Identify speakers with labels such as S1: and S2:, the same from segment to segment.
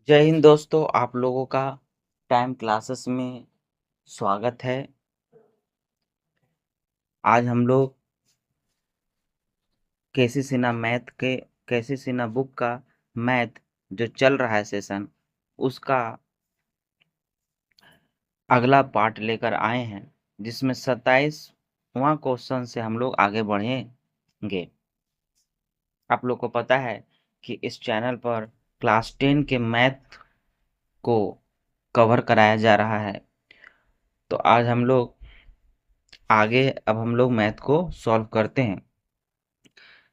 S1: जय हिंद दोस्तों, आप लोगों का टाइम क्लासेस में स्वागत है। आज हम लोग केसी सिन्हा बुक का मैथ जो चल रहा है सेशन, उसका अगला पार्ट लेकर आए हैं, जिसमें 27वां क्वेश्चन से हम लोग आगे बढ़ेंगे। आप लोग को पता है कि इस चैनल पर क्लास 10 के मैथ को कवर कराया जा रहा है। तो आज अब हम लोग मैथ को सॉल्व करते हैं,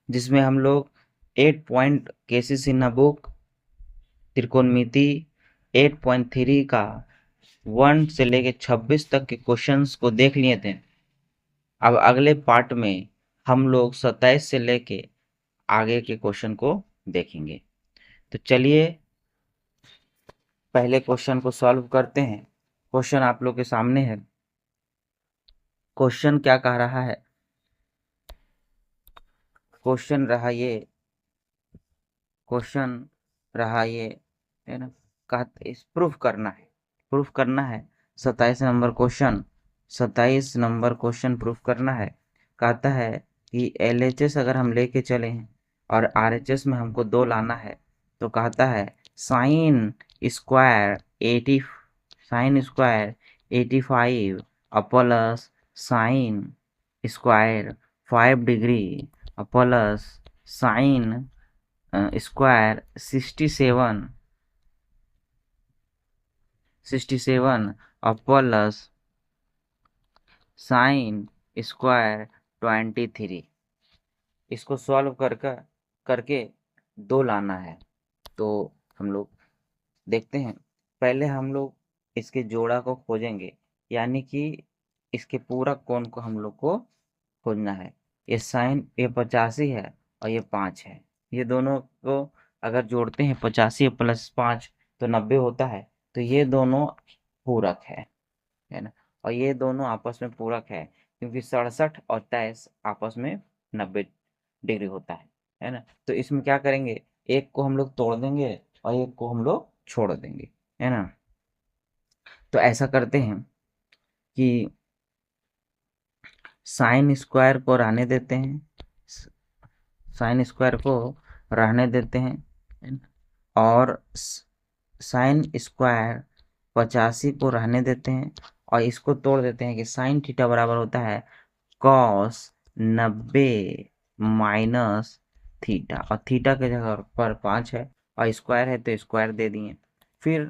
S1: जिसमें हम लोग 8 पॉइंट केसी सिन्हा बुक त्रिकोणमिति 8.3 का 1 से लेके 26 तक के क्वेश्चंस को देख लिए थे। अब अगले पार्ट में हम लोग 27 से लेके आगे के क्वेश्चन को देखेंगे। तो चलिए पहले क्वेश्चन को सॉल्व करते हैं। क्वेश्चन आप लोग के सामने है। क्वेश्चन क्या कह रहा है? क्वेश्चन रहा ये क्वेश्चन रहा ये है ना, इस प्रूफ करना है। 27 नंबर क्वेश्चन प्रूफ करना है। कहता है कि एलएचएस अगर हम लेके चले हैं और आरएचएस में हमको 2 लाना है, तो कहता है sine square 80 sine square 85 plus sine square 5 degree plus sine square 67 plus sine square 23। इसको सॉल्व करके 2 लाना है। तो हम लोग देखते हैं। पहले हम लोग इसके जोड़ा को खोजेंगे, यानी कि इसके पूरक कोण को हम लोग को खोजना है। ये 85 है और ये 5 है। ये दोनों को अगर जोड़ते हैं, 85 प्लस 5 तो 90 होता है। तो ये दोनों पूरक है ना। और ये दोनों आपस में पूरक है, क्योंकि 67 और 23 आपस में 90 डिग्री होता है ना। तो इसमें क्या करेंगे, एक को हम लोग तोड़ देंगे और एक को हम लोग छोड़ देंगे, है ना। तो ऐसा करते हैं कि साइन स्क्वायर को रहने देते हैं साइन स्क्वायर को रहने देते हैं, है ना? और साइन स्क्वायर 85 को रहने देते हैं और इसको तोड़ देते हैं कि साइन थीटा बराबर होता है कॉस 90 माइनस थीटा, और थीटा के जगह पर 5 है और स्क्वायर है तो स्क्वायर दे दिए। फिर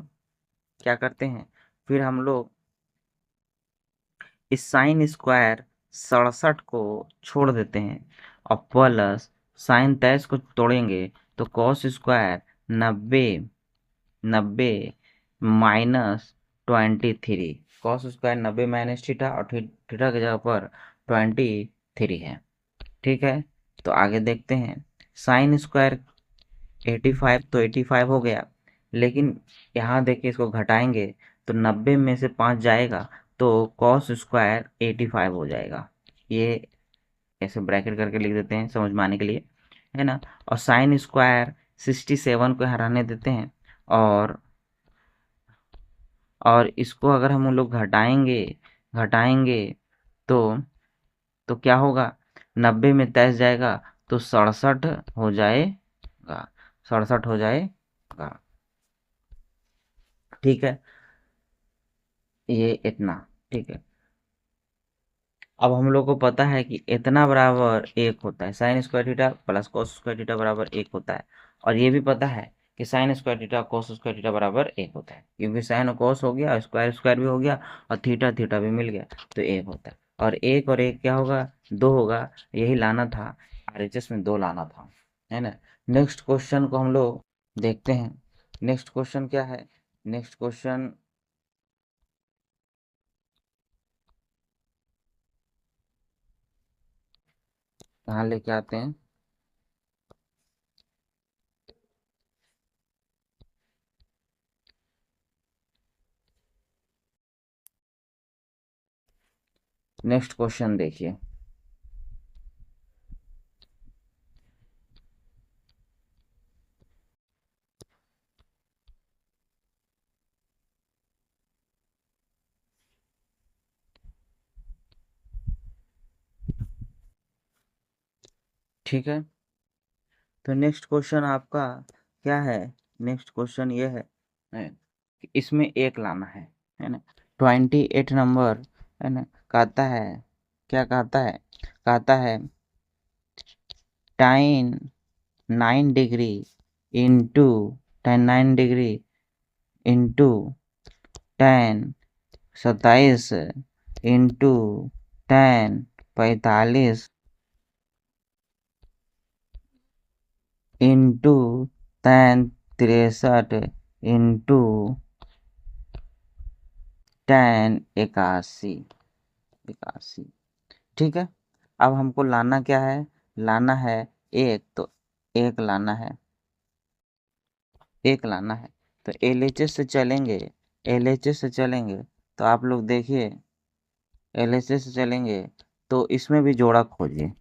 S1: क्या करते हैं, फिर हम लोग इस साइन स्क्वायर 67 को छोड़ देते हैं और प्लस साइन 23 को तोड़ेंगे तो cos square 90 90 minus 23। Cos square 90 minus theta और थीटा की जगह पर 23 है। ठीक है, तो आगे देखते हैं। साइन स्क्वायर 85 तो 85 हो गया, लेकिन यहाँ देखिए इसको घटाएंगे तो 90 में से 5 जाएगा तो कॉस स्क्वायर 85 हो जाएगा। ये ऐसे ब्रैकेट करके लिख देते हैं समझ में आने के लिए, है ना। और साइन स्क्वायर 67 को हराने देते हैं और इसको अगर हम लोग घटाएंगे तो क्या होगा, 90 में 23 जाएगा तो 67 हो जाएगा 67 हो जाएगा। ठीक है, ये इतना। ठीक है, अब हम लोग को पता है कि इतना बराबर 1 होता है, sine square theta plus cos square theta बराबर 1 होता है। और ये भी पता है कि sine square theta cos square theta बराबर 1 होता है, क्योंकि साइन और कॉस हो गया, स्क्वायर स्क्वायर भी हो गया और थीटा थीटा भी मिल गया तो 1 होता है। और एक क्या होगा, 2 होगा। यही लाना था, आरएचएस में 2 लाना था, है ना। नेक्स्ट क्वेश्चन को हम लोग देखते हैं। नेक्स्ट क्वेश्चन क्या है? नेक्स्ट क्वेश्चन कहाँ लेके आते हैं? नेक्स्ट क्वेश्चन देखिए। ठीक है, तो नेक्स्ट क्वेश्चन आपका क्या है? नेक्स्ट क्वेश्चन ये है कि इसमें एक लाना है ना? 28 नंबर है ना, कहता है, क्या कहता है? कहता है टाइन 9 degree into tan 9 degree into tan 27 into tan 45 into tan 63 into tan 81। ठीक है, अब हमको लाना क्या है? लाना है एक, तो एक लाना है, एक लाना है। तो एलएचएस से चलेंगे, एलएचएस से चलेंगे, तो आप लोग देखिए, एलएचएस से चलेंगे तो इसमें भी जोड़ा खोजिए।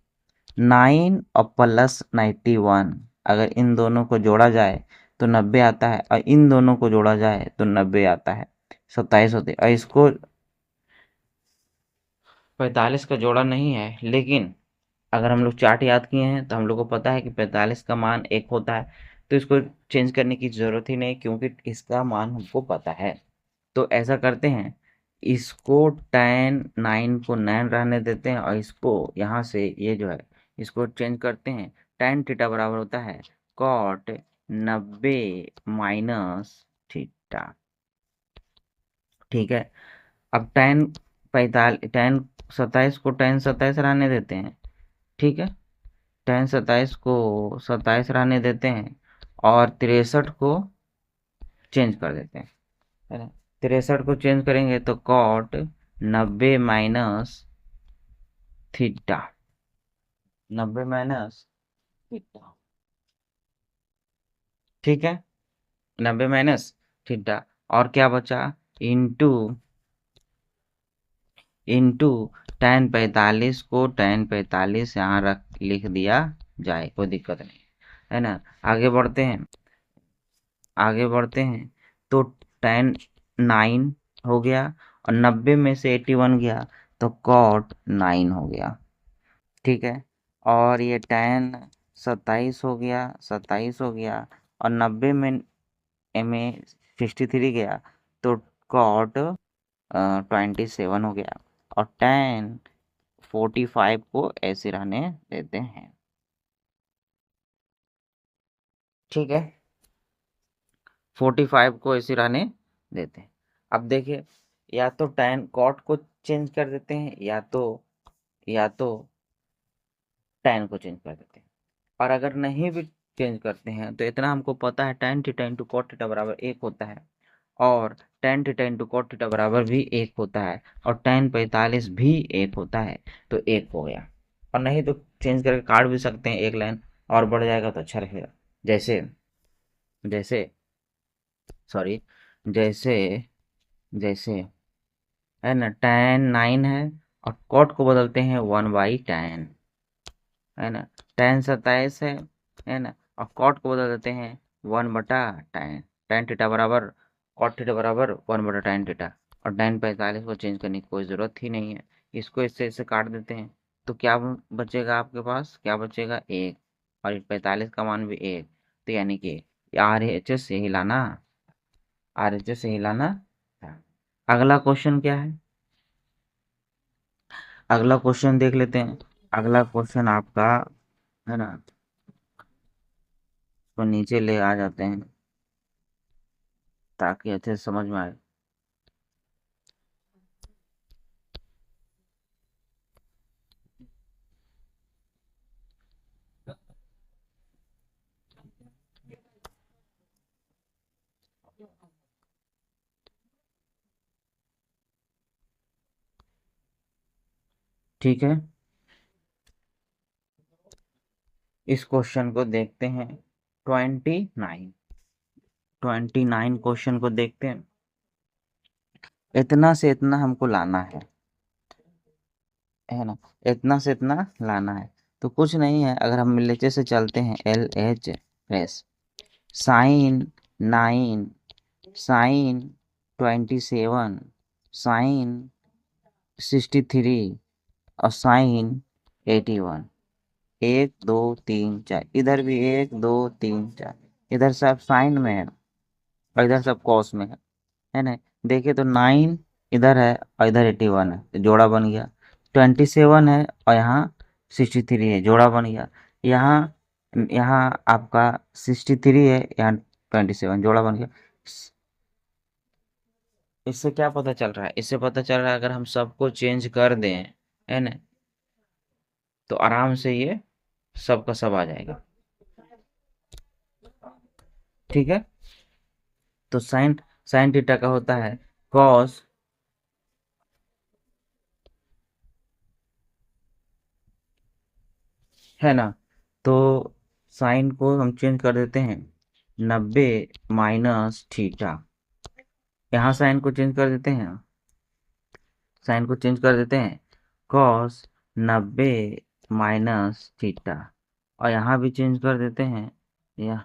S1: 9 और प्लस 91, अगर इन दोनों को जोड़ा जाए तो 90 आता है, और इन दोनों को जोड़ा जाए तो 90 आता है, 27 होते। और इसको 45 का जोड़ा नहीं है, लेकिन अगर हम लोग चार्ट याद किए हैं तो हम लोग को पता है कि 45 का मान 1 होता है, तो इसको चेंज करने की ज़रूरत ही नहीं, क्योंकि इसका मान हमको पता है। तो ऐसा करते हैं, इसको tan 9 को 9 रहने देते हैं, और इसको यहाँ से ये जो है इसको चेंज करते हैं। tan थीटा बराबर होता है cot 90 माइनस थीटा। ठीक है, अब tan 27 को tan 27 रहने देते हैं। ठीक है, tan 27 को 27 रहने देते हैं, और 63 को चेंज कर देते हैं, है ना? 63 को चेंज करेंगे तो cot 90 minus theta, 90 minus theta. ठीक है, 90 माइनस थीटा, और क्या बचा? इंटू इंटू tan 45 को tan 45 यहाँ रख लिख दिया जाए, कोई दिक्कत नहीं, है ना? आगे बढ़ते हैं, आगे बढ़ते हैं, तो tan 9 हो गया, और 90 में से 81 गया तो cot 9 हो गया। ठीक है, और ये tan 27 हो गया, 27 हो गया, और 90 में 63 गया तो cot 27 हो गया, और tan 45 को ऐसे रहने देते हैं। ठीक है, 45 को ऐसे रहने देते हैं। अब देखिए, या तो tan cot को चेंज कर देते हैं, या तो tan को चेंज कर देते हैं। और अगर नहीं भी चेंज करते हैं तो इतना हमको पता है tan theta into cot theta बराबर 1 होता है, और tan theta into cot theta बराबर भी 1 होता है, और tan 45 भी 1 होता है, तो 1 हो गया। और नहीं तो चेंज करके काट भी सकते हैं, एक लाइन और बढ़ जाएगा तो अच्छा रहेगा। जैसे जैसे सॉरी, जैसे जैसे है ना, tan 9 है, और कॉट को बदलते हैं 1/tan, है ना? tan 27 है ना, और कॉट को बदल देते हैं 1/tan, tan थीटा बराबर कॉट थीटा बराबर 1/tan थीटा, और tan 45 को चेंज करने की कोई ज़रूरत ही नहीं है। इसको इससे इससे काट देते हैं, तो क्या बचेगा आपके पास? क्या बचेगा? 1, और 45 का मान भी 1, तो यानी कि RHS यही लाना, RHS यही लाना है। अगला क्वेश्चन क्या है? अगला क्वेश्चन देख लेते हैं। अगला क्वेश्चन आपका, है ना, तो नीचे ले आ जाते हैं ताकि अच्छे से समझ में आए। ठीक है, इस क्वेश्चन को देखते हैं। 29 क्वेश्चन को देखते हैं। इतना से इतना हमको लाना है ना? इतना से इतना लाना है, तो कुछ नहीं है, अगर हम नीचे से चलते हैं, LHS sin 9, sin 27, sin 63, और sin 81। 1 2 3 4, इधर भी 1 2 3 4, इधर सब साइन में है और इधर सब कॉस में है ना। देखिए तो 9 इधर है और इधर 81 है, तो जोड़ा बन गया। 27 है और यहाँ 63 है, जोड़ा बन गया। यहाँ यहाँ आपका 63 है, यहाँ 27, जोड़ा बन गया। इससे क्या पता चल रहा है? इससे पता चल रहा है अगर हम सबको चेंज कर दें, है ना, तो आराम से ये सब का सब आ जाएगा। ठीक है, तो साइन साइन थीटा का होता है कॉस, है ना। तो साइन को हम चेंज कर देते हैं 90 माइनस थीटा, यहाँ साइन को चेंज कर देते हैं, साइन को चेंज कर देते हैं कॉस 90 माइनस थीटा, और यहाँ भी चेंज कर देते हैं, या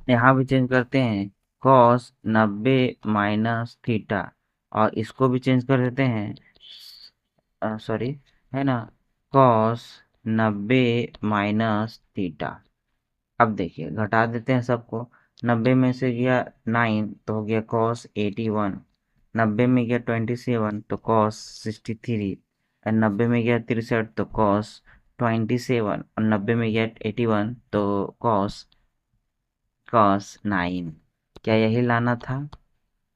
S1: यहाँ भी चेंज करते हैं कॉस 90 माइनस थीटा, और इसको भी चेंज कर देते हैं, सॉरी, है ना, कॉस 90 माइनस थीटा। अब देखिए घटा देते हैं सबको, 90 में से गया 9 तो हो गया कॉस 81, 90 में गया 27 तो कॉस 63, और 90 में गया 63 तो कॉस 27, और 90 में गया 81 तो कॉस कॉस 9। क्या यही लाना था?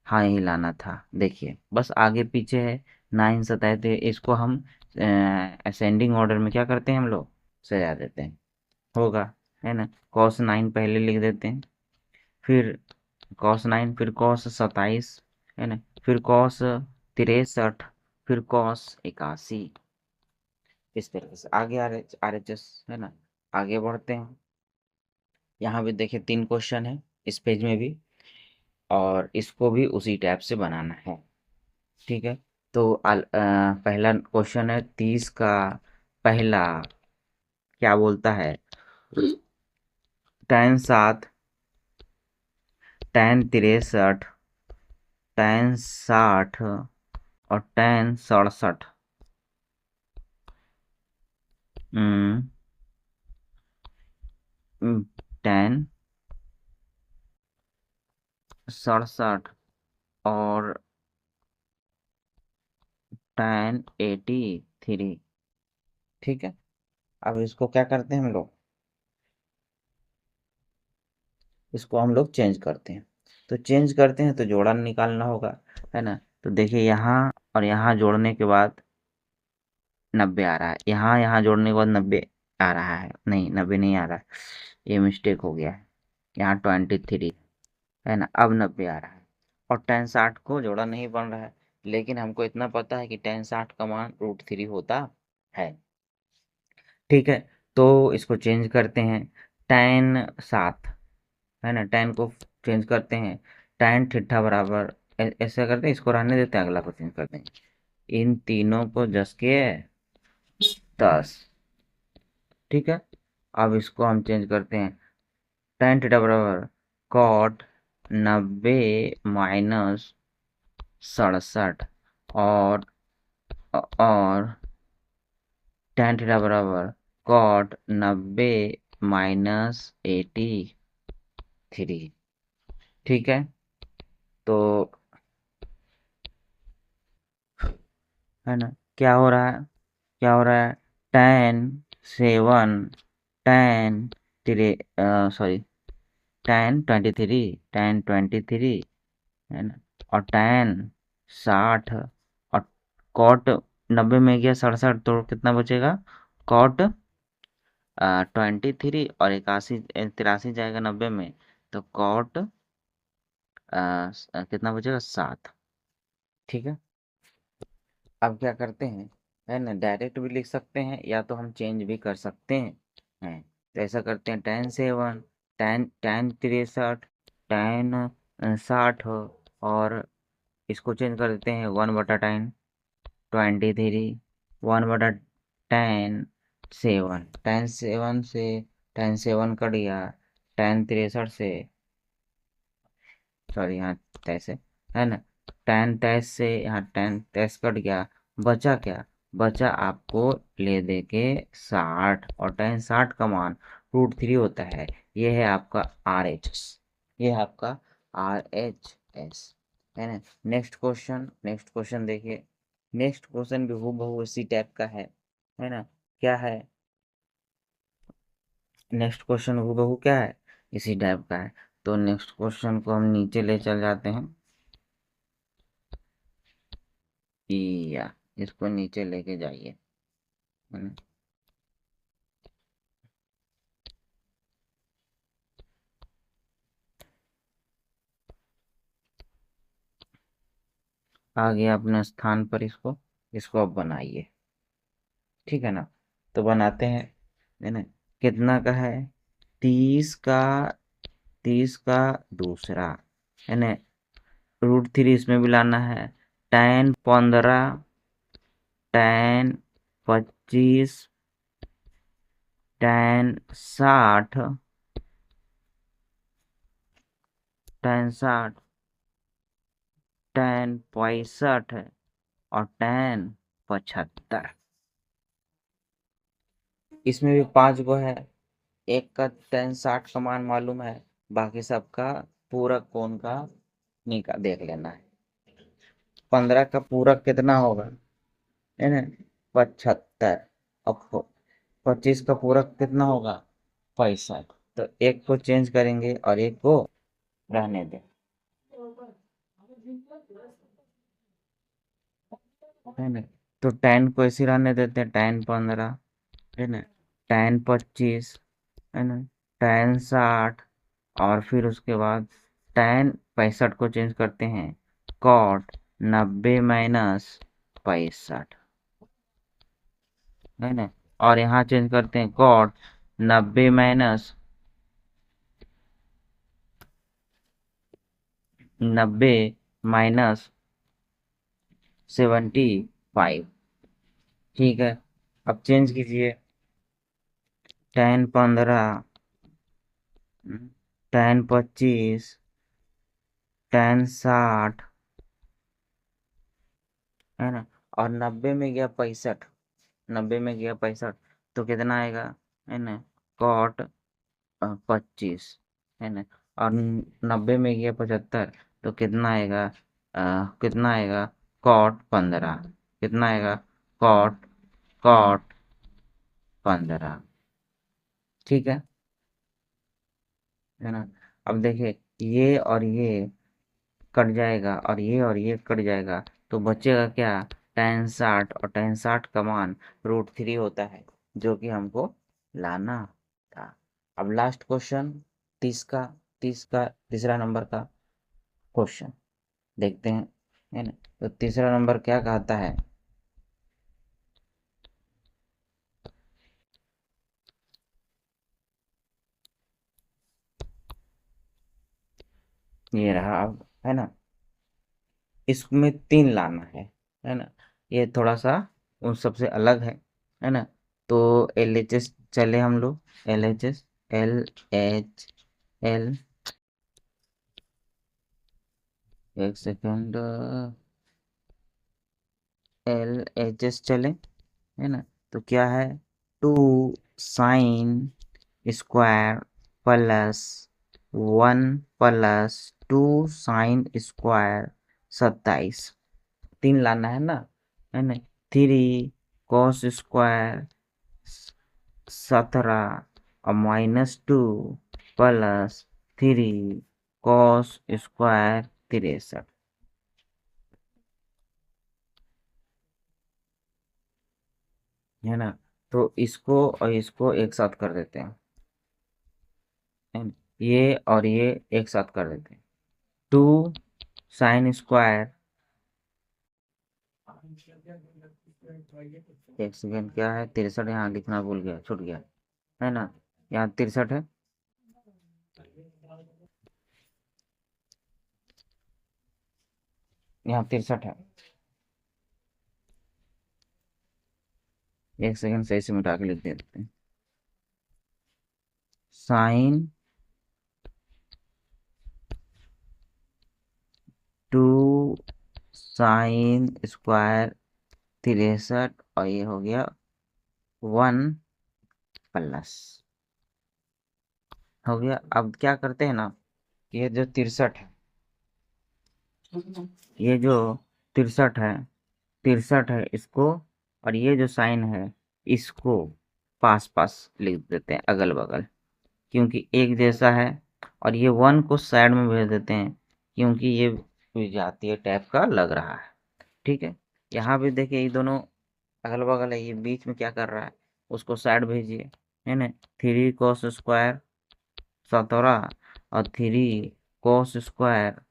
S1: हाँ यही लाना था। देखिए बस आगे पीछे है, 9 सताए थे, इसको हम असेंडिंग ऑर्डर में क्या करते हैं, हम लोग सजा देते हैं, होगा, है ना। कॉस 9 पहले लिख देते हैं, फिर कॉस 9, फिर कॉस 27, है ना, फिर कॉस 63, फिर कॉस 81। इस तरीके से आगे आर एच एस, है ना, आगे बढ़ते हैं। यहाँ भी देखिए 3 क्वेश्चन है इस पेज में भी, और इसको भी उसी टाइप से बनाना है। ठीक है, तो पहला क्वेश्चन है 30 का पहला, क्या बोलता है, tan 7, tan 63, tan 60 और tan 67। tan 67 और tan 83। ठीक है, अब इसको क्या करते हैं हम लोग, इसको हम लोग चेंज करते हैं। तो चेंज करते हैं तो जोड़ा निकालना होगा, है ना। तो देखिए यहाँ और यहाँ जोड़ने के बाद 90 आ रहा है, यहाँ यहाँ जोड़ने के बाद 90 आ रहा है, नहीं 90 नहीं आ रहा है, ये मिस्टेक हो गया है, यहाँ 23, है ना, अब 90 आ रहा है। और tan 60 को जोड़ा नहीं बन रहा है, लेकिन हमको इतना पता है कि tan 60 का मान √3 होता है। ठीक है, तो इसको चेंज करते हैं, tan 7, है ना, tan को चेंज करते हैं, tan थीटा बराबर, ऐसा करते हैं, इसको रहने देते हैं, अगला को चेंज करते हैं, इन तीनों को जस के 10। ठीक है, अब इसको हम चेंज करते हैं, tan थीटा बराबर कॉट 90 माइनस 67, और और tan थीटा बराबर कॉट 90 माइनस 83। ठीक है, तो है ना, क्या हो रहा है, क्या हो रहा है, tan 7, tan three, sorry, tan 23 है ना, और tan 60, और कॉट 90 में गया 67 तो कितना बचेगा, कॉट 23 और 83 जाएगा 90 में, तो कॉट कितना बचेगा, 7। ठीक है, अब क्या करते हैं, है ना, डायरेक्ट भी लिख सकते हैं या तो हम चेंज भी कर सकते हैं। तो ऐसा करते हैं, tan 7, tan 63, tan 60, और इसको चेंज कर देते हैं 1/tan 23, 1/tan 7, tan 7 से tan 7 कट गया, tan 63 से, सॉरी यहाँ तैसे, है ना, tan 23 से यहाँ tan 23 कट गया, बचा क्या, बचा आपको ले दे के 60, और tan 60 का मान √3 होता है। ये है आपका RHS, ये है आपका RHS, है ना। नेक्स्ट क्वेश्चन देखिए। नेक्स्ट क्वेश्चन भी हूबहू इसी टाइप का है ना। क्या है नेक्स्ट क्वेश्चन? हूबहू क्या है, इसी टाइप का है। तो नेक्स्ट क्वेश्चन को हम नीचे ले चल जाते हैं, या इसको नीचे लेके जाइए, है ना। आ गया अपने स्थान पर, इसको इसको अब बनाइए, ठीक है ना। तो बनाते हैं, है ना। कितना का है? 30 का, 30 का दूसरा, है ना। √3 इसमें भी लाना है। tan 15, tan 25, tan 60, tan 60, tan 65 और tan 75। इसमें भी 5 गो है। एक का tan 60 का मान मालूम है, बाकी सबका पूरक कोण का निका देख लेना है। 15 का पूरक कितना होगा, है ना, 75। अब 25 का पूरक कितना होगा, 65। तो एक को चेंज करेंगे और एक को रहने दें, है ना। तो tan को ऐसे रहने देते हैं, tan 15, है ना, tan 25, है ना, tan 60, और फिर उसके बाद tan 65 को चेंज करते हैं cot 90 माइनस 65, है ना। और यहाँ चेंज करते हैं cot 90 माइनस 90 माइनस 75, ठीक है। अब चेंज कीजिए, tan 15, tan 25, tan 60, है ना, और 90 में गया 65, 90 में गया 65, तो कितना आएगा, है ना, cot 25, है ना। और 90 में गया 75, तो कितना आएगा, कितना आएगा, cot 15, कितना आएगा, cot cot 15, ठीक है ना। अब देखिए, ये और ये कट जाएगा और ये कट जाएगा, तो बचेगा क्या, tan 60, और tan 60 का मान √3 होता है, जो कि हमको लाना था। अब लास्ट क्वेश्चन, 30 का, 30 का तीसरा नंबर का क्वेश्चन देखते हैं, है ना। तो तीसरा नंबर क्या कहता है, ये रहा अब, है ना। इसमें 3 लाना है ना। ये थोड़ा सा उन सबसे अलग है ना। तो LHS चले हम लोग, LHS, LHL, एक सेकंड, LHS चले, है ना। तो क्या है, 2 sine square plus 1 plus 2 sine square 27, 3 लाना है ना। 3 कॉस स्क्वायर 17 और -2 प्लस 3 कॉस स्क्वायर 63, है ना। तो इसको और इसको एक साथ कर देते हैं, है ना? ये और ये एक साथ कर देते हैं, 2 साइन स्क्वायर, एक सेकेंड, क्या है, 63 यहाँ लिखना भूल गया, छूट गया, है ना। यहाँ 63 है, यहाँ 63 है। एक सेकंड, सही से मिटा के लिख देते हैं, साइन 2 साइन स्क्वायर 63 और ये हो गया 1 प्लस हो गया। अब क्या करते हैं ना, ये जो 63 है, ये जो 63 है इसको, और ये जो साइन है इसको पास पास लिख देते हैं अगल बगल, क्योंकि एक जैसा है। और ये 1 को साइड में भेज देते हैं क्योंकि ये विजातीय टाइप का लग रहा है। ठीक है, यहाँ भी देखिए ये दोनों अगल बगल है, ये बीच में क्या कर रहा है, उसको साइड भेजिए, है ना। 3 cos² 17 और 3 cos²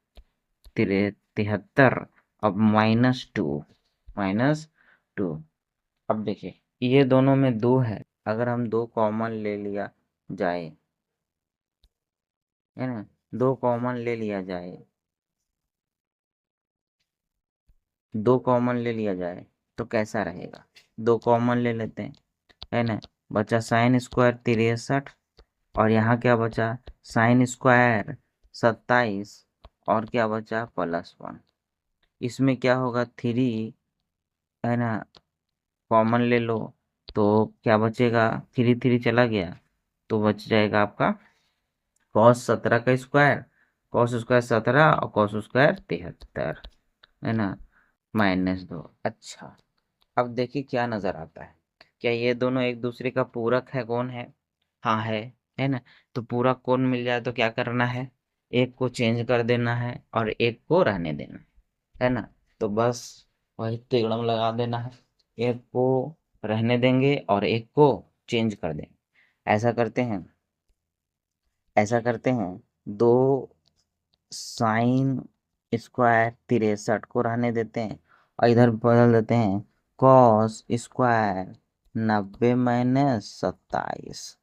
S1: 73। अब -2। अब देखिए ये दोनों में 2 है, अगर हम 2 कॉमन ले लिया जाए, है ना, 2 कॉमन ले लिया जाए, 2 कॉमन ले लिया जाए तो कैसा रहेगा। 2 कॉमन ले लेते हैं, है ना। बचा sin² 63 और यहाँ क्या बचा sin² 27 और क्या बचा +1। इसमें क्या होगा 3, है ना, कॉमन ले लो तो क्या बचेगा, 3 चला गया तो बच जाएगा आपका cos 17 का स्क्वायर, cos² 17 और cos² 73, है ना, -2। अच्छा, अब देखिए क्या नज़र आता है, क्या ये दोनों एक दूसरे का पूरक है, कौन है, हाँ है ना। तो पूरक कौन मिल जाए तो क्या करना है, एक को चेंज कर देना है और एक को रहने देना है ना। तो बस वही तिगड़म लगा देना है, एक को रहने देंगे और एक को चेंज कर देंगे। ऐसा करते हैं, दो sin² 63 को रहने देते हैं और इधर बदल देते हैं cos² 90 -27,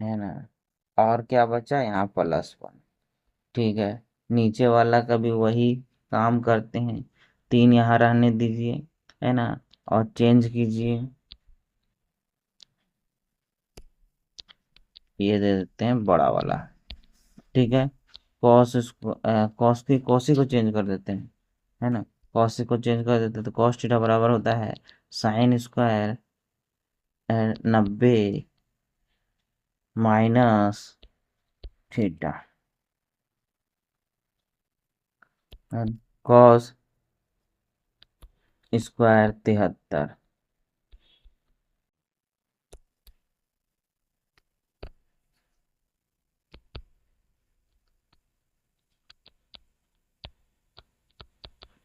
S1: है ना। और क्या बचा यहाँ +1। ठीक है, नीचे वाला का भी वही काम करते हैं, 3 यहाँ रहने दीजिए, है ना, और चेंज कीजिए, ये दे देते हैं बड़ा वाला। ठीक है, कॉसी को चेंज कर देते हैं, है ना। कॉसी को चेंज कर देते हैं तो cos थीटा बराबर होता है sin² 90 -थीटा, cos² 73।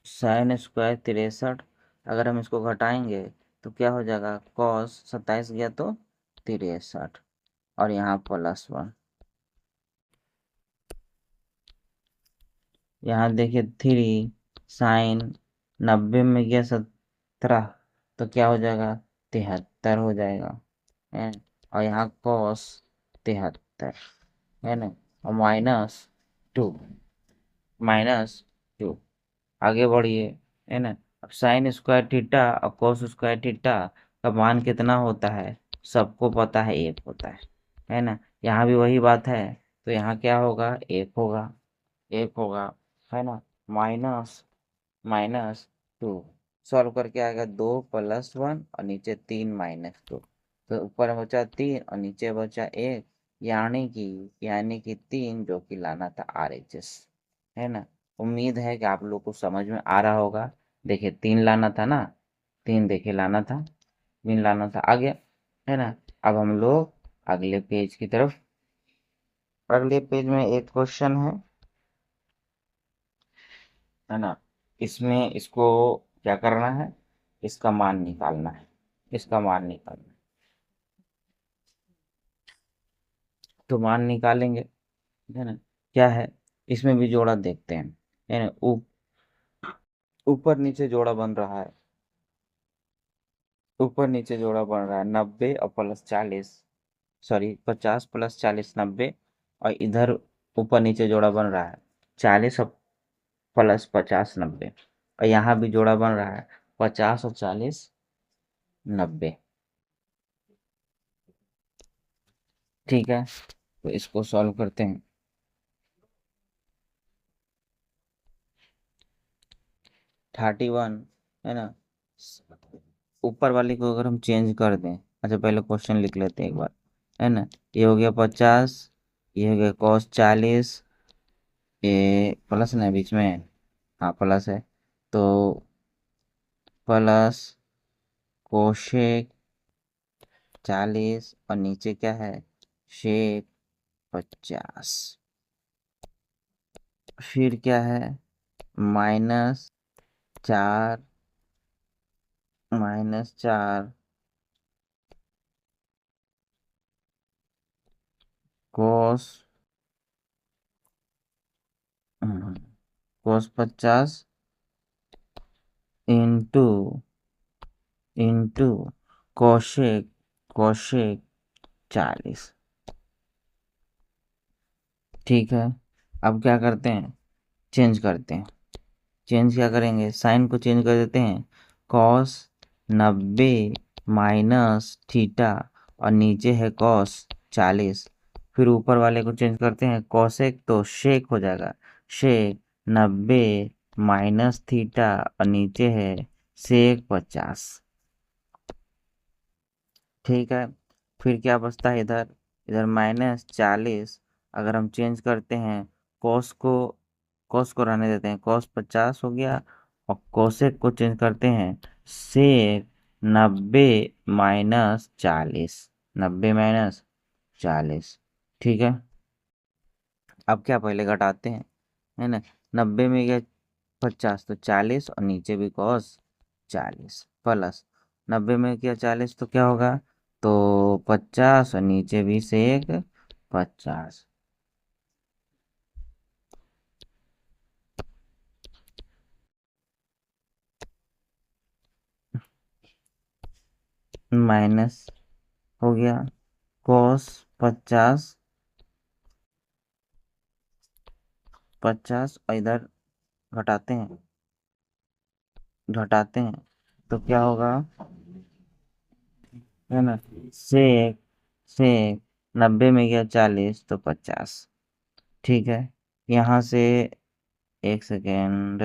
S1: sin² 63, अगर हम इसको घटाएंगे तो क्या हो जाएगा, cos 27 गया तो 63 और यहाँ +1। यहाँ देखिए 3 sin 90 में गया 17 तो क्या हो जाएगा 73 हो जाएगा, है। और यहाँ cos 73, है ना, और -2, -2। आगे बढ़िए, है ना। अब sin² थीटा और cos² थीटा का मान कितना होता है, सबको पता है 1 होता है ना। यहाँ भी वही बात है, तो यहाँ क्या होगा 1 होगा, 1 होगा, है ना। -2 सॉल्व करके आएगा 2 +1 और नीचे 3 -2, तो ऊपर बचा 3 और नीचे बचा 1, यानी कि 3 जो कि लाना था RHS, है ना। उम्मीद है कि आप लोग को समझ में आ रहा होगा। देखिए 3 लाना था ना, 3 देखिए लाना था, 3 लाना था, आ गया, है ना। अब हम लोग अगले पेज की तरफ, अगले पेज में एक क्वेश्चन है ना। इसमें इसको क्या करना है, इसका मान निकालना है, इसका मान निकालना है। तो मान निकालेंगे, है ना। क्या है, इसमें भी जोड़ा देखते हैं, है ना। ऊपर नीचे जोड़ा बन रहा है, ऊपर नीचे जोड़ा बन रहा है 90 और +40, सॉरी 50 +40 90, और इधर ऊपर नीचे जोड़ा बन रहा है 40 और +50 90, और यहाँ भी जोड़ा बन रहा है 50 और 40 90। ठीक है, तो इसको सॉल्व करते हैं। 31, है ना, ऊपर वाले को अगर हम चेंज कर दें, अच्छा पहले क्वेश्चन लिख लेते हैं एक बार, है ना। ये हो गया 50, ये हो गया cos 40, ये प्लस ना बीच में, हाँ प्लस है, तो प्लस कोशेक 40 और नीचे क्या है, शेक 50। फिर क्या है, -4, -4 कोस, कोस 50 इंटू इंटू कोशेक, कोशेक 40। ठीक है, अब क्या करते हैं, चेंज करते हैं। चेंज क्या करेंगे, साइन को चेंज कर देते हैं, कॉस 90 माइनस थीटा और नीचे है कॉस 40। फिर ऊपर वाले को चेंज करते हैं, कॉसेक तो शेक हो जाएगा, शेक 90 माइनस थीटा और नीचे है सेक 50। ठीक है, फिर क्या बचता है इधर, इधर -40, अगर हम चेंज करते हैं कॉस को, कॉस को रहने देते हैं, कॉस 50 हो गया, और कोसेक को चेंज करते हैं सेक 90 -40, 90 - 40। ठीक है, अब क्या पहले घटाते हैं, है ना। 90 में गया 50 तो 40 और नीचे भी कॉस 40 प्लस 90 में किया 40 तो क्या होगा, तो 50 और नीचे भी सेक 50, माइनस हो गया कॉस 50, 50 और इधर घटाते हैं, घटाते हैं तो क्या होगा, है ना, सेक, सेक 90 में गया 40 तो 50। ठीक है, यहाँ से एक सेकेंड,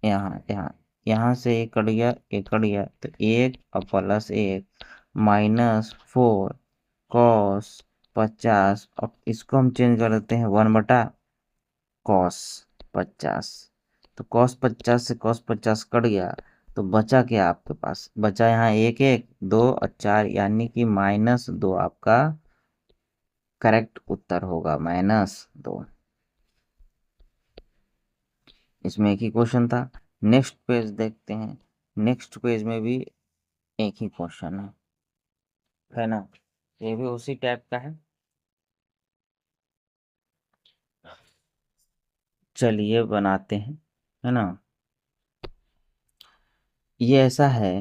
S1: यहाँ यहाँ यहाँ से एक कट गया, एक कट गया तो एक और प्लस एक -4 कॉस 50, अब इसको हम चेंज कर देते हैं 1/cos 50। तो cos 50 से cos 50 कट गया, तो बचा क्या आपके पास, बचा यहाँ एक एक 2 और 4, यानी कि -2 आपका करेक्ट उत्तर होगा, -2। इसमें एक ही क्वेश्चन था। नेक्स्ट पेज देखते हैं, नेक्स्ट पेज में भी एक ही क्वेश्चन है ना, ये भी उसी टाइप का है। चलिए बनाते हैं, है ना। ये ऐसा है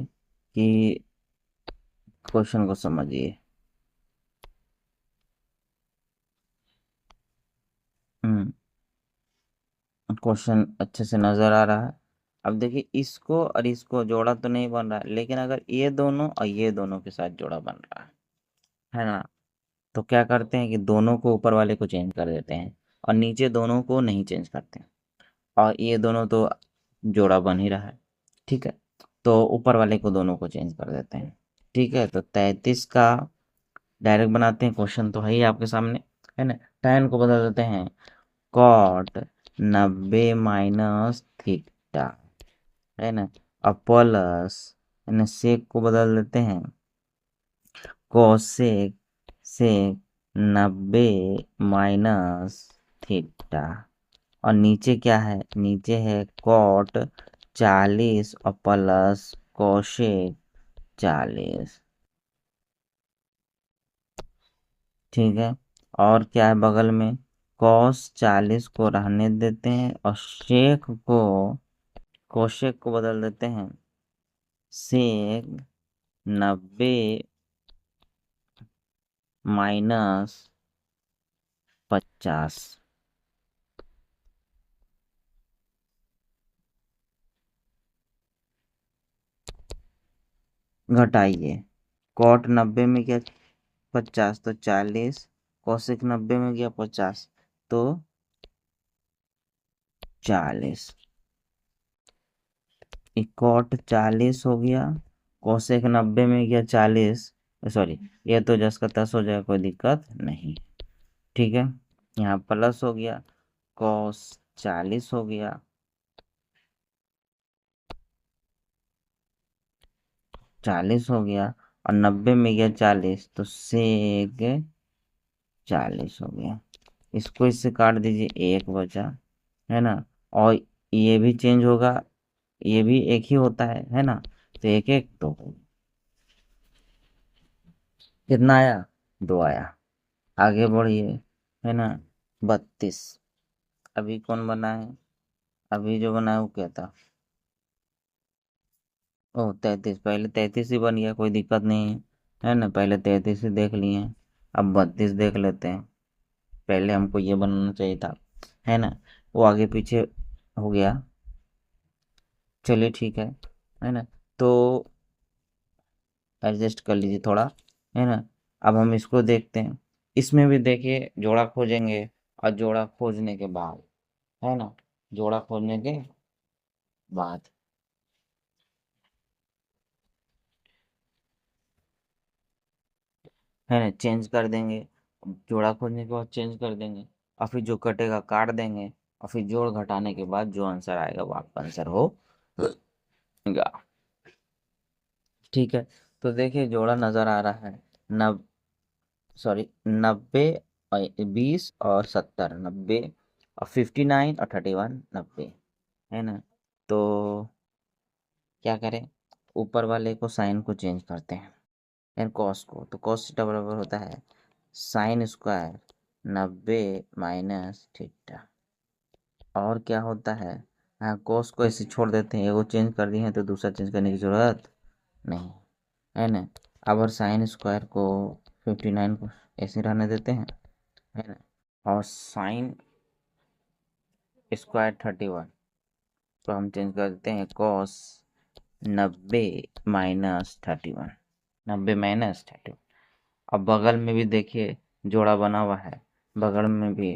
S1: कि क्वेश्चन को समझिए। क्वेश्चन अच्छे से नजर आ रहा है। अब देखिए, इसको और इसको जोड़ा तो नहीं बन रहा है, लेकिन अगर ये दोनों और ये दोनों के साथ जोड़ा बन रहा है ना, तो क्या करते हैं कि दोनों को ऊपर वाले को चेंज कर देते हैं और नीचे दोनों को नहीं चेंज करते हैं, और ये दोनों तो जोड़ा बन ही रहा है। ठीक है, तो ऊपर वाले को दोनों को चेंज कर देते हैं। ठीक है, तो 33 का डायरेक्ट बनाते हैं, क्वेश्चन तो है ही आपके सामने, है ना। tan को बदल देते हैं कॉट 90 माइनस थीटा, है ना, और प्लस, है ना, सेक को बदल देते हैं कोसेक, सेक 90 माइनस थीटा, और नीचे क्या है, नीचे है कॉट 40 और प्लस कोशेक 40। ठीक है, और क्या है बगल में, कॉस 40 को रहने देते हैं और शेख को, कोशेक को बदल देते हैं सेक 90 -50। घटाइए, कॉट 90 में गया 50 तो 40, कोसेक 90 में गया 50 तो 40, कॉट 40 हो गया कोसेक 90 में गया 40, सॉरी ये तो 10 का 10 हो जाएगा, कोई दिक्कत नहीं। ठीक है, यहाँ प्लस हो गया, कॉस 40 हो गया, 40 हो गया, और 90 में गया 40, तो सेक 40 हो गया। इसको इससे काट दीजिए, एक बचा, है ना। और ये भी चेंज होगा, ये भी एक ही होता है ना। तो एक एक तो कितना आया, 2 आया। आगे बढ़िए, है ना। 32, अभी कौन बना है, अभी जो बना है वो क्या था, ओ 33, पहले 33 ही बन गया, कोई दिक्कत नहीं है ना। पहले 33 ही देख लिए हैं, अब 32 देख लेते हैं। पहले हमको ये बनाना चाहिए था, है ना। वो आगे पीछे हो गया, चलिए ठीक है ना। तो एडजस्ट कर लीजिए थोड़ा, है ना। अब हम इसको देखते हैं, इसमें भी देखिए जोड़ा खोजेंगे, और जोड़ा खोजने के बाद, है ना, जोड़ा खोजने के बाद, है ना, चेंज कर देंगे। जोड़ा खोजने के बाद चेंज कर देंगे, और फिर जो कटेगा काट देंगे, और फिर जोड़ घटाने के बाद जो आंसर आएगा वो आपका आंसर होगा। ठीक है, तो देखिए जोड़ा नज़र आ रहा है, नब सॉरी 90, 20 और 70, 90 और 59 और 31, 90, है ना। तो क्या करें, ऊपर वाले को साइन को चेंज करते हैं, एंड कॉस को, तो कॉस थीटा बराबर होता है साइन स्क्वायर 90 माइनस थीटा। और क्या होता है, हाँ कॉस को ऐसे छोड़ देते हैं, एगो चेंज कर दिए हैं तो दूसरा चेंज करने की ज़रूरत नहीं, है ना। अब और साइन स्क्वायर को 59 को ऐसे रहने देते हैं, है ना। और साइन स्क्वायर 31 तो हम चेंज कर देते हैं कॉस 90 माइनस 31, 90 माइनस 31। अब बगल में भी देखिए जोड़ा बना हुआ है, बगल में भी,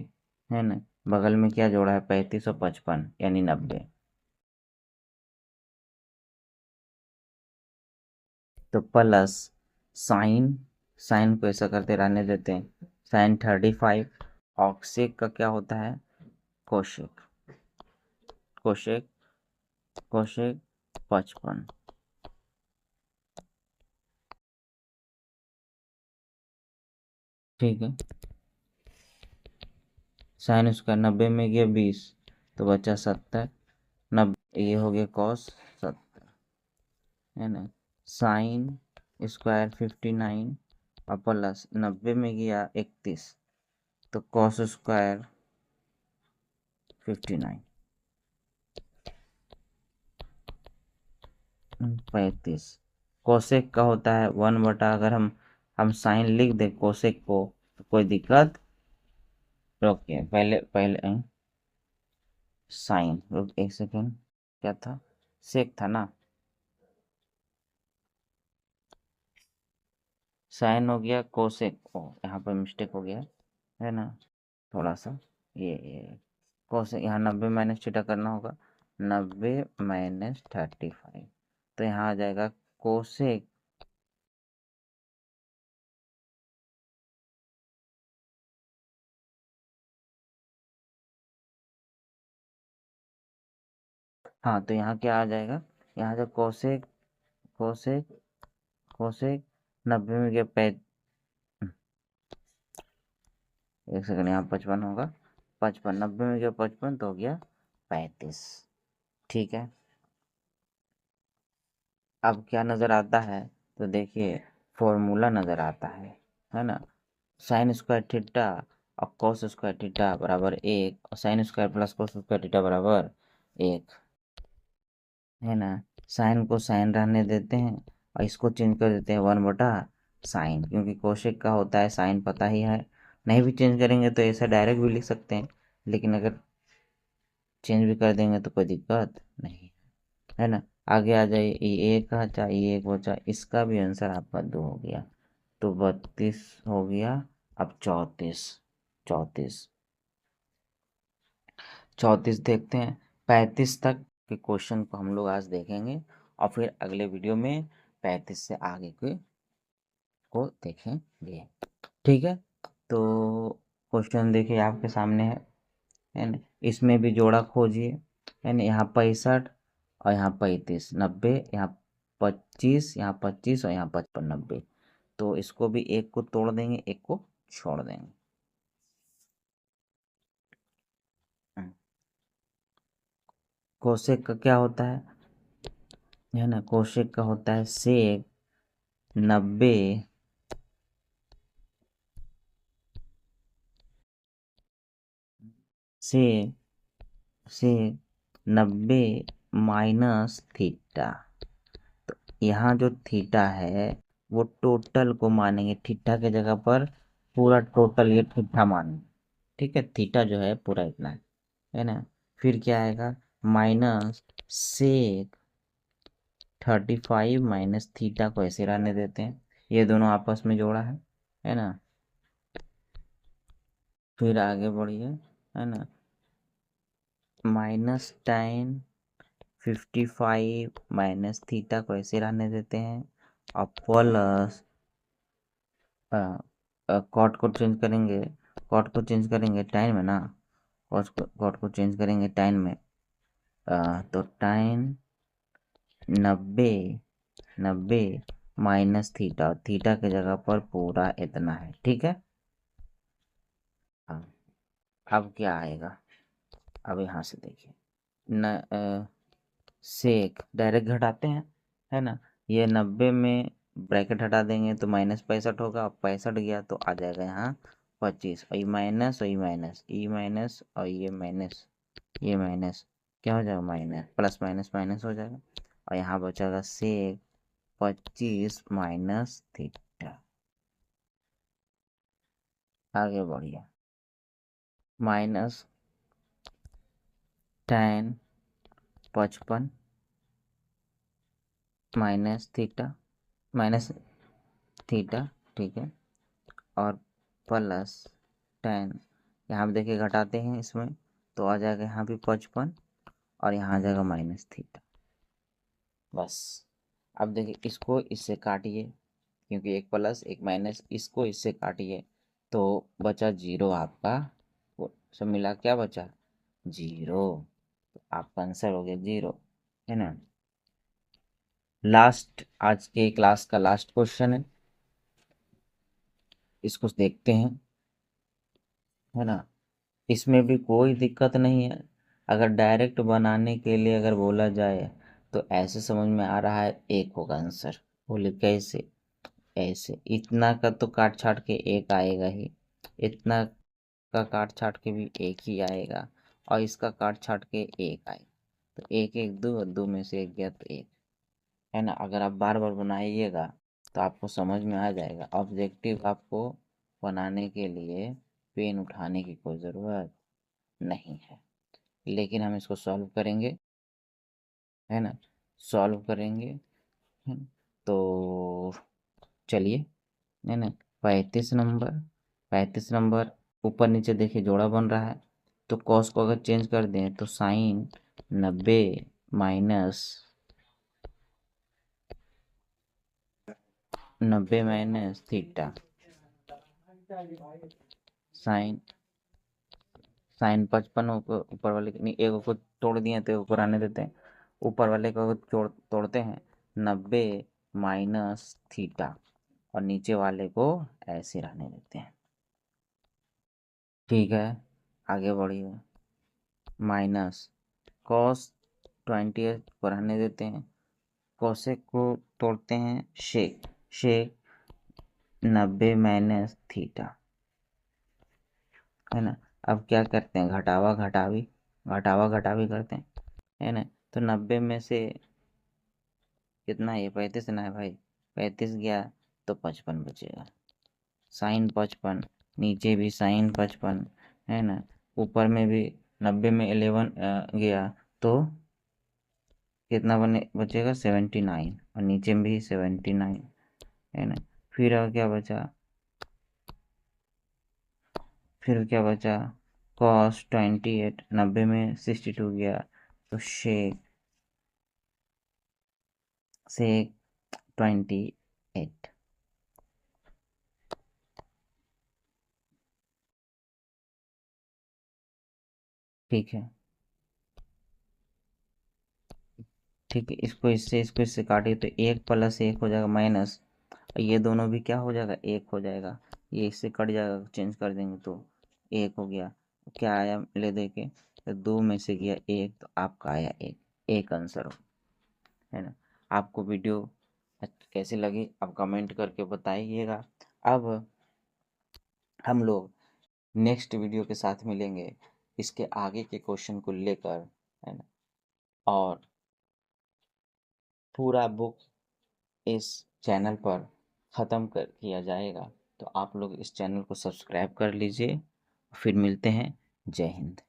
S1: है ना। बगल में क्या जोड़ा है, 35 और 55 यानी 90। तो प्लस साइन, साइन को ऐसा करते रहने देते हैं, साइन 35, और सेक का क्या होता है, कोशेक, कोशेक, कोशेक 55। ठीक है, साइन उसका 90 में गया 20, तो बचा 70, 90 ये हो गया कॉस 70, है ना। साइन स्क्वायर 59 और प्लस 90 में गया 31, तो कॉस स्क्वायर 59, 35। कोसेक का होता है 1/, अगर हम साइन लिख दें कोसेक को तो कोई दिक्कत, रुकिए पहले पहले साइन, रुक एक सेकेंड, क्या था, सेक था ना, साइन हो गया कोसेक, ओ यहाँ पर मिस्टेक हो गया, है ना। थोड़ा सा ये कोसेक, यहाँ 90 माइनस थीटा करना होगा, 90 माइनस 35, तो यहाँ आ जाएगा कोसेक, हाँ तो यहाँ क्या आ जाएगा, यहाँ से कोसेक, कोसेक, कोसेक 90 में गया एक सेकंड, यहाँ 55 होगा, 55 90 में गया 55 तो हो गया 35। ठीक है, अब क्या नज़र आता है, तो देखिए फॉर्मूला नज़र आता है ना। साइन स्क्वायर थीटा और कॉस स्क्वायर थीटा बराबर 1, और sine square plus cos square theta बराबर 1, है ना। साइन को साइन रहने देते हैं, और इसको चेंज कर देते हैं 1/साइन, क्योंकि कोशेक का होता है साइन, पता ही है। नहीं भी चेंज करेंगे तो ऐसा डायरेक्ट भी लिख सकते हैं, लेकिन अगर चेंज भी कर देंगे तो कोई दिक्कत नहीं, है ना। आगे आ जाइए, ये एक का चाहे ये एक बचा, इसका भी आंसर आपका 2 हो गया, तो 32 हो गया। अब 34, 34, 34 देखते हैं, 35 तक के क्वेश्चन को हम लोग आज देखेंगे, और फिर अगले वीडियो में 35 से आगे के को देखेंगे। ठीक है, तो क्वेश्चन देखिए आपके सामने है ना, इसमें भी जोड़ा खोजिए, है ना। यहाँ 65 और यहाँ 35, 90, यहाँ 25, यहाँ 25 और यहाँ 55, 90। तो इसको भी एक को तोड़ देंगे, एक को छोड़ देंगे। कोशेक का क्या होता है ना, कोशेक का होता है सेक 90 से 90 माइनस थीटा। तो यहाँ जो थीटा है वो टोटल को मानेंगे, थीटा के जगह पर पूरा टोटल ये थीटा मानेंगे। ठीक है, थीटा जो है पूरा इतना है ना। फिर क्या आएगा, माइनस सेक 35 माइनस थीटा को ऐसे रहने देते हैं, ये दोनों आपस में जोड़ा है ना। फिर आगे बढ़िए, है ना, माइनस tan 55 माइनस थीटा को ऐसे रहने देते हैं, और प्लस कॉट को चेंज करेंगे, कॉट को चेंज करेंगे टाइन में ना, कॉट को चेंज करेंगे टाइन में, तो टाइन 90 90 माइनस थीटा, थीटा की जगह पर पूरा इतना है। ठीक है, हाँ, अब क्या आएगा, अब यहाँ से देखिए न सेक डायरेक्ट घटाते हैं, है ना। ये 90 में ब्रैकेट हटा देंगे तो माइनस 65 होगा, और 65 गया तो आ जाएगा यहाँ 25, और ये माइनस और ये माइनस, ये माइनस और ये माइनस, ये माइनस क्या हो जाएगा, माइनस प्लस माइनस माइनस हो जाएगा, और यहाँ बचेगा सेक 25 माइनस थीटा। आगे बढ़िए, minus tan 55 minus theta, minus theta, ठीक है, और प्लस tan, यहाँ पे देखिए घटाते हैं इसमें तो आ जाएगा यहाँ भी 55, और यहाँ आ जाएगा माइनस थीटा। बस, अब देखिए इसको इससे काटिए, क्योंकि एक प्लस एक माइनस, इसको इससे काटिए तो बचा जीरो आपका, वो सब मिला क्या बचा, जीरो। तो आपका आंसर हो गया जीरो, है ना। लास्ट, आज के क्लास का लास्ट क्वेश्चन है, इसको देखते हैं, है ना। इसमें भी कोई दिक्कत नहीं है, अगर डायरेक्ट बनाने के लिए अगर बोला जाए तो ऐसे समझ में आ रहा है एक होगा आंसर। बोले कैसे, ऐसे इतना का तो काट छाट के एक आएगा ही, इतना का काट छाट के भी एक ही आएगा, और इसका काट छाट के एक आएगा, तो एक एक दो, और दो में से एक गया तो एक, है ना। अगर आप बार बार बनाइएगा तो आपको समझ में आ जाएगा। ऑब्जेक्टिव आपको बनाने के लिए पेन उठाने की कोई ज़रूरत नहीं है, लेकिन हम इसको सॉल्व करेंगे, है ना, सॉल्व करेंगे, है ना। तो चलिए, है ना, 35 नंबर, 35 नंबर ऊपर नीचे देखिए जोड़ा बन रहा है, तो कॉस को अगर चेंज कर दें तो sine 90 minus 90 minus theta, sine sine 55 ऊपर वाले नहीं, एक को तोड़ दिए तो ऊपर आने देते हैं, ऊपर वाले को तोड़ते हैं 90 माइनस थीटा, और नीचे वाले को ऐसे रहने देते हैं। ठीक है, आगे बढ़िए, माइनस कॉस 20 को रहने देते हैं, कोसेक को तोड़ते हैं शेक, शेक 90 माइनस थीटा, है ना। अब क्या करते हैं, घटावा घटावी, घटावा घटावी करते हैं, है ना। तो 90 में से कितना है, 35 ना है भाई, 35 गया तो 55 बचेगा, साइन 55, नीचे भी साइन 55, है ना। ऊपर में भी 90 में 11 गया तो कितना बचेगा 79, और नीचे में भी 79, है ना। फिर और क्या बचा, फिर क्या बचा, कॉस 28, 90 में 62 गया तो शेक से 28। ठीक है, ठीक है, इसको इससे काटिए तो 1 + 1 हो जाएगा माइनस, ये दोनों भी क्या हो जाएगा, 1 हो जाएगा, ये इससे कट जाएगा, चेंज कर देंगे तो 1 हो गया। क्या आया ले दे के, तो 2 में से गया 1, तो आपका आया 1, एक आंसर हो, है ना। आपको वीडियो कैसी लगी आप कमेंट करके बताइएगा। अब हम लोग नेक्स्ट वीडियो के साथ मिलेंगे इसके आगे के क्वेश्चन को लेकर, है ना, और पूरा बुक इस चैनल पर ख़त्म कर किया जाएगा। तो आप लोग इस चैनल को सब्सक्राइब कर लीजिए। फिर मिलते हैं। जय हिंद।